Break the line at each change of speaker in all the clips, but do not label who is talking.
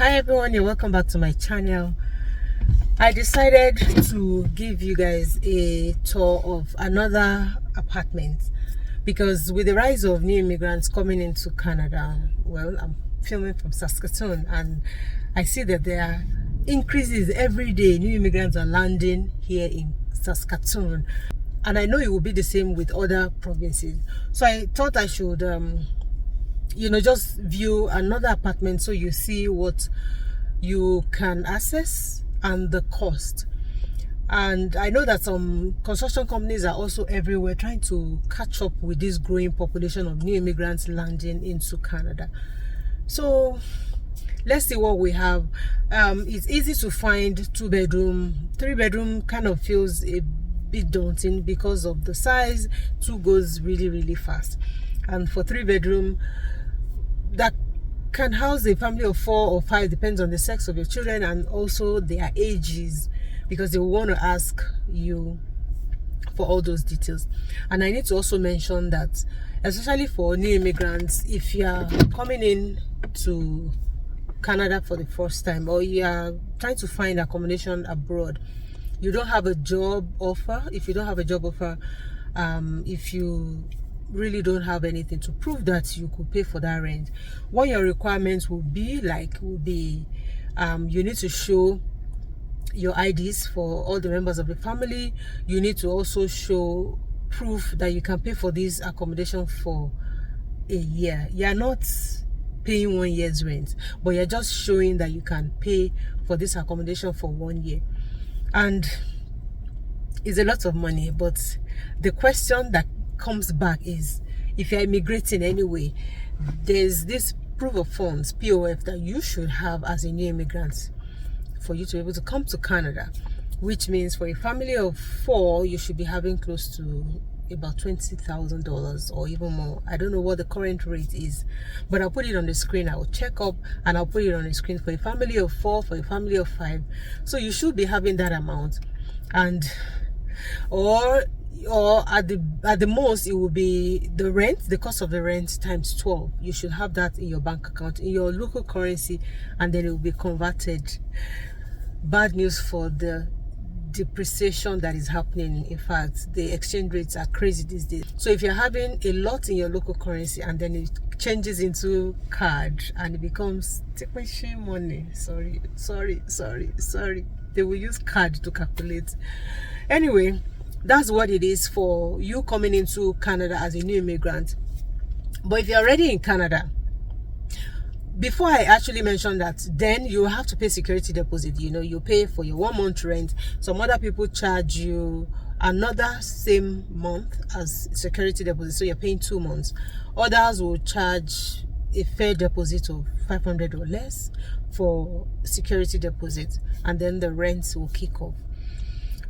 Hi everyone, you're welcome back to my channel. I decided to give you guys a tour of another apartment because with the rise of new immigrants coming into Canada, well, I'm filming from Saskatoon and I see that there are increases every day. New immigrants are landing here in Saskatoon, and I know it will be the same with other provinces. So I thought I should just view another apartment so you see what you can access and the cost. And I know that some construction companies are also everywhere trying to catch up with this growing population of new immigrants landing into Canada. So let's see what we have. It's easy to find 2-bedroom. 3-bedroom kind of feels a bit daunting because of the size. 2 goes really fast, and for 3-bedroom that can house a family of 4 or 5, depends on the sex of your children and also their ages, because they will want to ask you for all those details. And I need to also mention that, especially for new immigrants, if you are coming in to Canada for the first time, or you are trying to find accommodation abroad, you don't have a job offer. If you don't have a job offer, if you really don't have anything to prove that you could pay for that rent, what your requirements will be you need to show your IDs for all the members of the family. You need to also show proof that you can pay for this accommodation for a year. You're not paying 1 year's rent, but you're just showing that you can pay for this accommodation for 1 year. And it's a lot of money, but the question that comes back is, if you're immigrating anyway, there's this proof of funds, POF, that you should have as a new immigrant for you to be able to come to Canada, which means for a family of 4 you should be having close to about $20,000 or even more. I don't know what the current rate is, but I'll put it on the screen. I'll check up and I'll put it on the screen for a family of 4, for a family of 5. So you should be having that amount, and or at the most it will be the rent, the cost of the rent times 12. You should have that in your bank account in your local currency, and then it will be converted. Bad news for the depreciation that is happening. In fact, the exchange rates are crazy these days. So if you're having a lot in your local currency and then it changes into card and it becomes money, sorry, they will use card to calculate. Anyway, that's what it is for you coming into Canada as a new immigrant. But if you're already in Canada, before I actually mention that, then you have to pay security deposit. You pay for your 1 month rent. Some other people charge you another same month as security deposit, so you're paying 2 months. Others will charge a fair deposit of $500 or less for security deposit, and then the rent will kick off.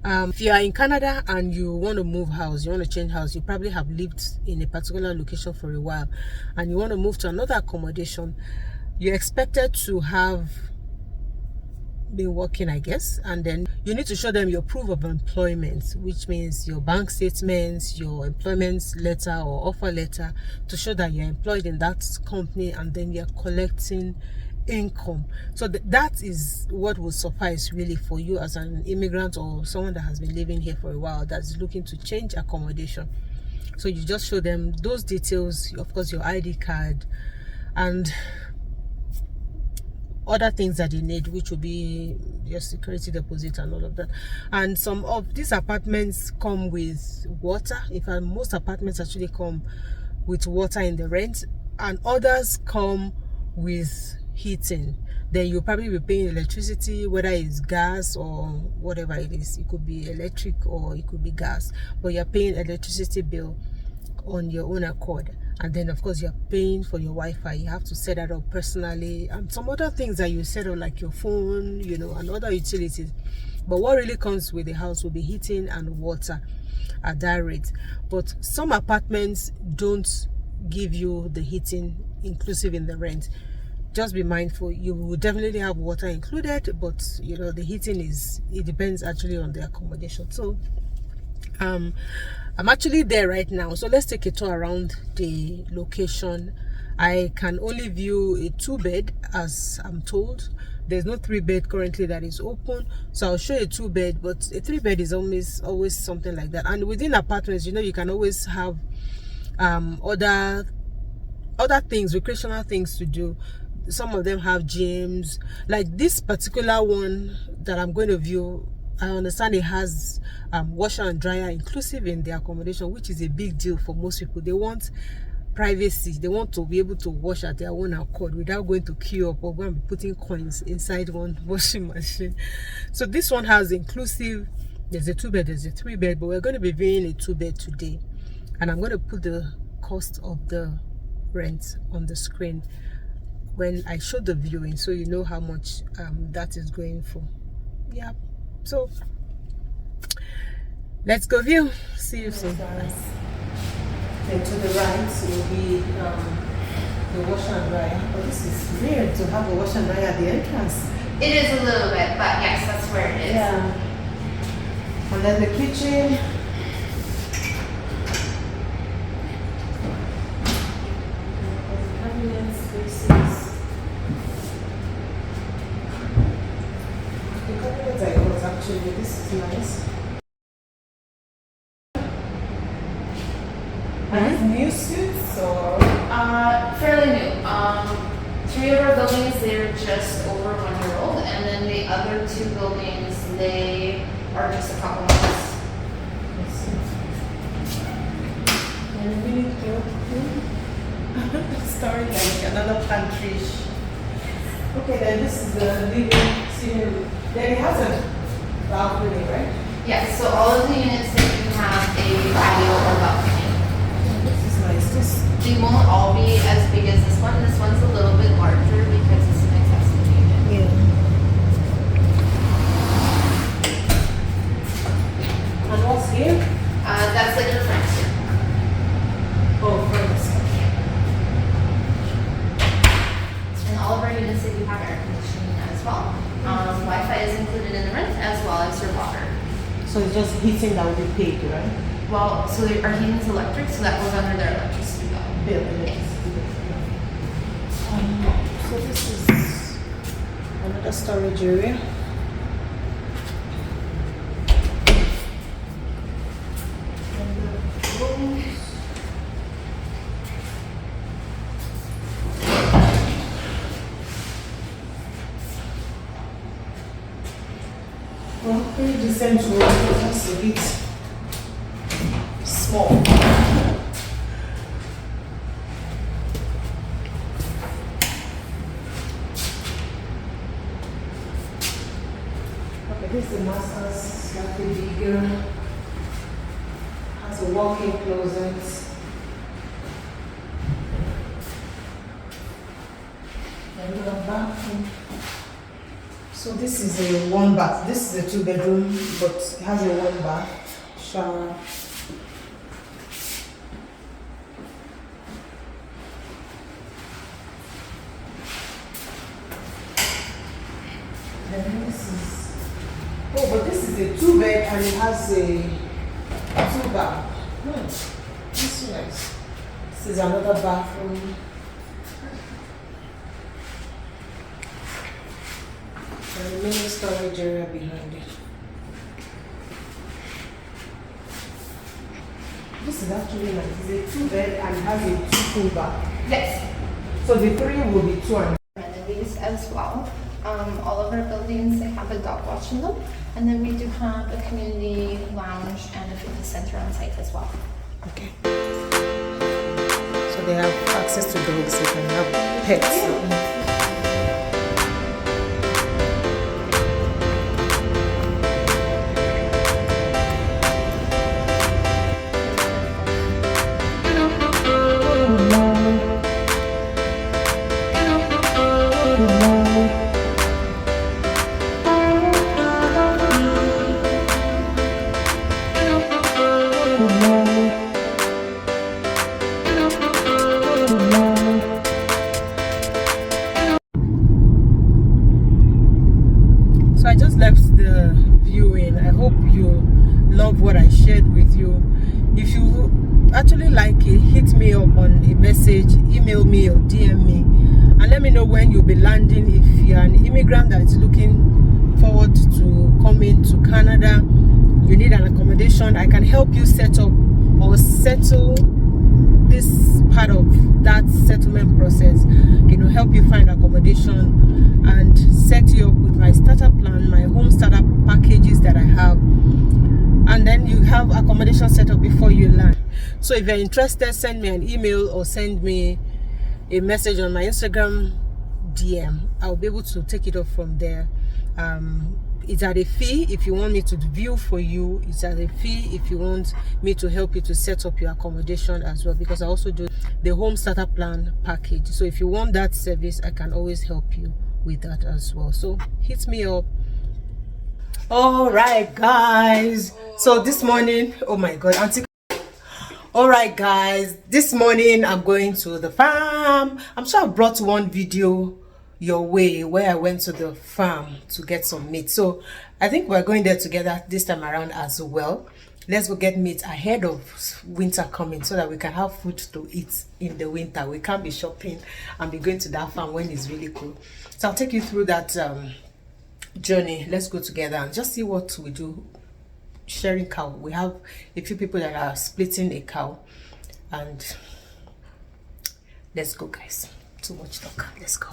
If you are in Canada and you want to move house, you want to change house, you probably have lived in a particular location for a while and you want to move to another accommodation, you're expected to have been working, I guess, and then you need to show them your proof of employment, which means your bank statements, your employment letter or offer letter, to show that you're employed in that company and then you're collecting income. So that is what will suffice really for you as an immigrant or someone that has been living here for a while that's looking to change accommodation. So you just show them those details, of course your ID card and other things that they need, which will be your security deposit and all of that. And some of these apartments come with water. In fact, most apartments actually come with water in the rent, and others come with heating. Then you'll probably be paying electricity, whether it's gas or whatever it is. It could be electric or it could be gas, but you're paying electricity bill on your own accord. And then of course you're paying for your Wi-Fi. You have to set that up personally, and some other things that you set up like your phone, and other utilities. But what really comes with the house will be heating and water at that rate. But some apartments don't give you the heating inclusive in the rent. Just be mindful. You will definitely have water included, but the heating it depends actually on the accommodation. So I'm actually there right now, so let's take a tour around the location I can only view a 2-bed, as I'm told. There's no 3-bed currently that is open, so I'll show a 2-bed, but a 3-bed is always something like that. And within apartments, you know, you can always have other things, recreational things to do. Some of them have gyms. Like this particular one that I'm going to view, I understand it has washer and dryer inclusive in the accommodation, which is a big deal for most people. They want privacy. They want to be able to wash at their own accord without going to queue up or going to be putting coins inside one washing machine. So this one has inclusive. There's a 2-bed, there's a 3-bed, but we're going to be viewing a 2-bed today, and I'm going to put the cost of the rent on the screen when I show the viewing, so you know how much that is going for. Yeah, so let's go view. See you soon. Then to the right will be the washer and dryer. Oh, this is weird to have a washer and dryer at the entrance.
It is a little bit, but yes, that's where it is.
Yeah. And then the kitchen. Cabinets, spaces. The cabinets I got actually, this is nice. Are these new suits or?
Fairly new. 3 of our buildings, they're just over 1 year old, and then the other 2 buildings, they are just a couple months.
And really cute. Story like another pantry. Okay, then this is the living sitting room. Then it has a balcony, right?
Yes, so all of the units that you have a patio or balcony.
This is nice.
They won't all be as big as this one. This one's a little bit larger because it's an accessory unit.
Yeah. And what's here?
That's like your friends here.
Oh, friends.
And all of our units, they do have air conditioning as well. Wi-Fi is included in the rent as well as your water.
So it's just heating that will be paid, right?
Well, so our heating is electric, so that goes under their electricity bill.
Yes. So this is another storage area. And the rooms. Well, pretty decent room, but just a bit small. Okay, this is the master's, slightly bigger. Has a walk-in closet. And a bathroom. So this is a 1 bath. This is a 2-bedroom, but it has a 1 bath, shower. Then this is, oh, but this is a 2-bed and it has a 2 bath. This is nice. This is another bathroom. And the mini storage area behind it. This is actually nice. It's a 2-bed and it has a 2 full bath.
Yes.
So the 3 will be 2 and
Amenities as well. All of our buildings, they have a dog watch in them. And then we do have a community lounge and a fitness center on site as well.
okay. So they have access to dogs, they can have pets. email me or DM me and let me know when you'll be landing. If you're an immigrant that is looking forward to coming to Canada, you need an accommodation, I can help you set up or settle this part of that settlement process, you know, help you find accommodation and set you up with my startup plan, my home startup packages that I have, and then you have accommodation set up before you land. So if you're interested, send me an email or send me a message on my Instagram DM. I'll be able to take it up from there. It's at a fee if you want me to view for you. It's at a fee if you want me to help you to set up your accommodation as well, because I also do the home startup plan package. So if you want that service, I can always help you with that as well. So hit me up. All right, guys. So this morning, oh my God, Auntie. All right, guys. This morning I'm going to the farm. I'm sure I brought one video your way where I went to the farm to get some meat. So I think we're going there together this time around as well. Let's go get meat ahead of winter coming so that we can have food to eat in the winter. We can't be shopping and be going to that farm when it's really cool. So I'll take you through that journey. Let's go together and just see what we do. Sharing cow. We have a few people that are splitting a cow, and let's go, guys. Too much talk. Let's go.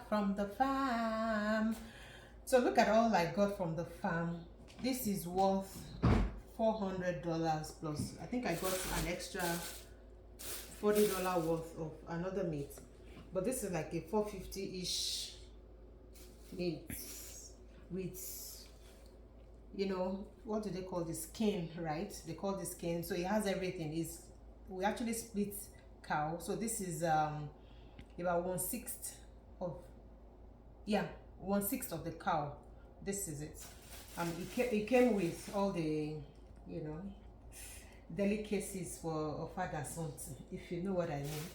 From the farm. So look at all I got from the farm. This is worth $400 plus. I think I got an extra $40 worth of another meat, but this is like a $450-ish meat with, you know, what do they call the skin, right? They call the skin. So it has everything. We actually split cow. So this is about 1/6 of, yeah, 1/6 of the cow. This is it. It came with all the, you know, delicacies for a father something, if you know what I mean.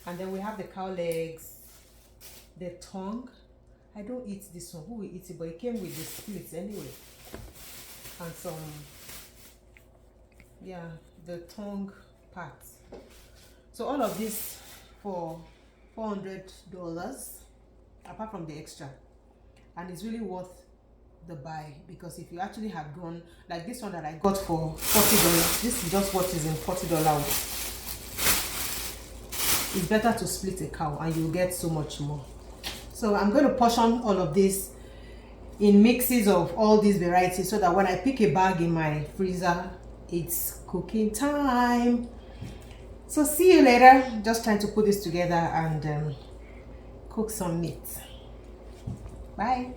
And then we have the cow legs, the tongue. I don't eat this one. Who will eat it? But it came with the splits anyway. And some, yeah, the tongue parts. So all of this for $400, apart from the extra, and it's really worth the buy, because if you actually had gone like this one that I got for $40, this is just what is in $40. It's better to split a cow and you'll get so much more. So I'm going to portion all of this in mixes of all these varieties so that when I pick a bag in my freezer, it's cooking time. So see you later. Just trying to put this together and cook some meat. Bye.